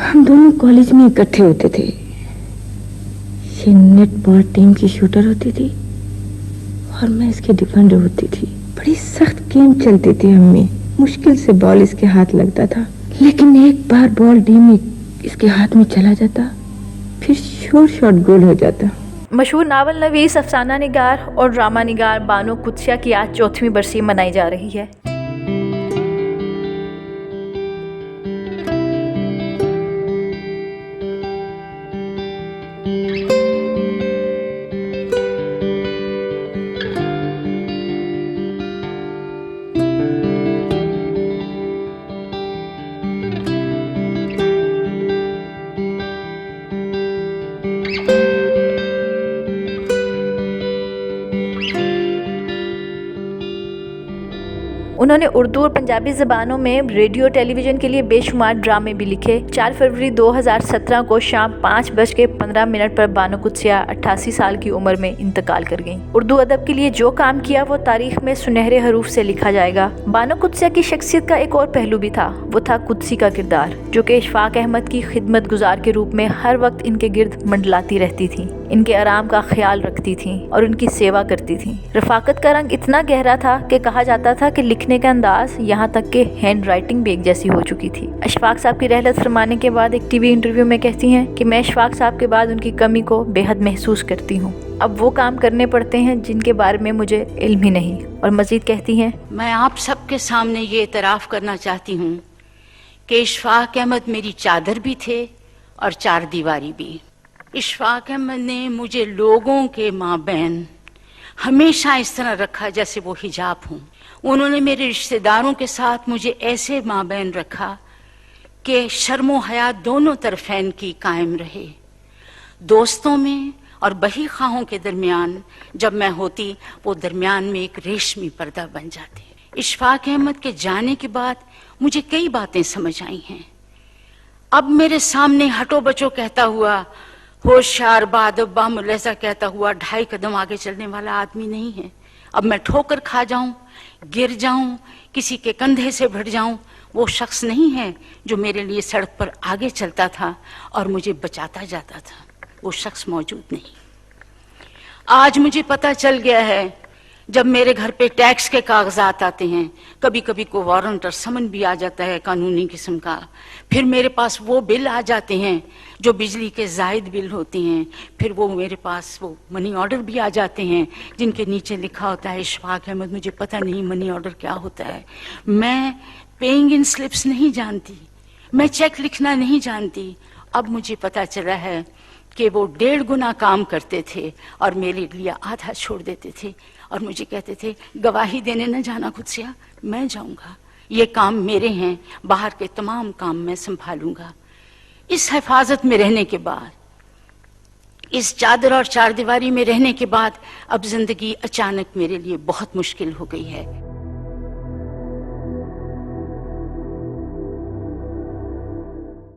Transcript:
हम दोनों कॉलेज में इकट्ठे होते थे। ये नेटबॉल टीम की शूटर होती थी और मैं इसकी डिफेंडर होती थी। बड़ी सख्त गेम चलती थी हमें। मुश्किल से बॉल इसके हाथ लगता था, लेकिन एक बार बॉल डी में इसके हाथ में चला जाता, फिर शोर शॉट गोल हो जाता। मशहूर नावल नवीस, अफसाना निगार और ड्रामा निगार बानो कुद्सिया की आज 4वीं बरसी मनाई जा रही है। उन्होंने उर्दू और पंजाबी ज़बानों में रेडियो टेलीविज़न के लिए बेशुमार ड्रामे भी लिखे। 4 फरवरी 2017 को शाम 5:15 पर बानो कुद्सिया 88 साल की उम्र में इंतकाल कर गईं। उर्दू अदब के लिए जो काम किया वो तारीख में सुनहरे हरूफ से लिखा जाएगा। बानो कुद्सिया की शख्सियत का एक और पहलू भी था, वो था कुद्सी का किरदार, जो कि इशफाक अहमद की खिदमत गुजार के रूप में हर वक्त इनके गिर्द मंडलाती रहती थी, इनके आराम का ख्याल रखती थी और उनकी सेवा करती थी। रफाकत का रंग इतना गहरा था कि कहा जाता था कि लिखने का अंदाज, यहाँ तक कि हैंड राइटिंग भी एक जैसी हो चुकी थी। इशफाक साहब की रहलत फरमाने के बाद एक टीवी इंटरव्यू में कहती हैं कि मैं इशफाक साहब के बाद उनकी कमी को बेहद महसूस करती हूँ। अब वो काम करने पड़ते हैं जिनके बारे में मुझे इल्म ही नहीं। और मजीद कहती हैं, मैं आप सबके सामने ये एतराफ़ करना चाहती हूँ कि इशफाक अहमद मेरी चादर भी थे और चार दीवारी भी। इशफाक अहमद ने मुझे लोगों के माबैन हमेशा इस तरह रखा जैसे वो हिजाब हूँ। उन्होंने मेरे रिश्तेदारों के साथ मुझे ऐसे माबैन रखा कि शर्मो हया दोनों तरफैन की कायम रहे। दोस्तों में और बही खाहों के दरमियान जब मैं होती, वो दरमियान में एक रेशमी पर्दा बन जाते। इशफाक अहमद के जाने के बाद मुझे कई बातें समझ आई हैं। अब मेरे सामने हटो बचो कहता हुआ, होशियार बादब बामुलैसा कहता हुआ 2.5 कदम आगे चलने वाला आदमी नहीं है। अब मैं ठोकर खा जाऊं, गिर जाऊं, किसी के कंधे से भिड़ जाऊं, वो शख्स नहीं है जो मेरे लिए सड़क पर आगे चलता था और मुझे बचाता जाता था। वो शख्स मौजूद नहीं। आज मुझे पता चल गया है, जब मेरे घर पे टैक्स के कागजात आते हैं, कभी कभी को वारंट और समन भी आ जाता है कानूनी किस्म का, फिर मेरे पास वो बिल आ जाते हैं जो बिजली के जायद बिल होते हैं, फिर वो मेरे पास वो मनी ऑर्डर भी आ जाते हैं जिनके नीचे लिखा होता है इशफाक अहमद। मुझे पता नहीं मनी ऑर्डर क्या होता है। मैं पेइंग इन स्लिप्स नहीं जानती, मैं चेक लिखना नहीं जानती। अब मुझे पता चला है कि वो 1.5 गुना काम करते थे और मेरे लिए आधा छोड़ देते थे और मुझे कहते थे, गवाही देने न जाना कुद्सिया, मैं जाऊंगा, ये काम मेरे हैं, बाहर के तमाम काम मैं संभालूंगा। इस हिफाजत में रहने के बाद, इस चादर और चारदीवारी में रहने के बाद अब जिंदगी अचानक मेरे लिए बहुत मुश्किल हो गई है।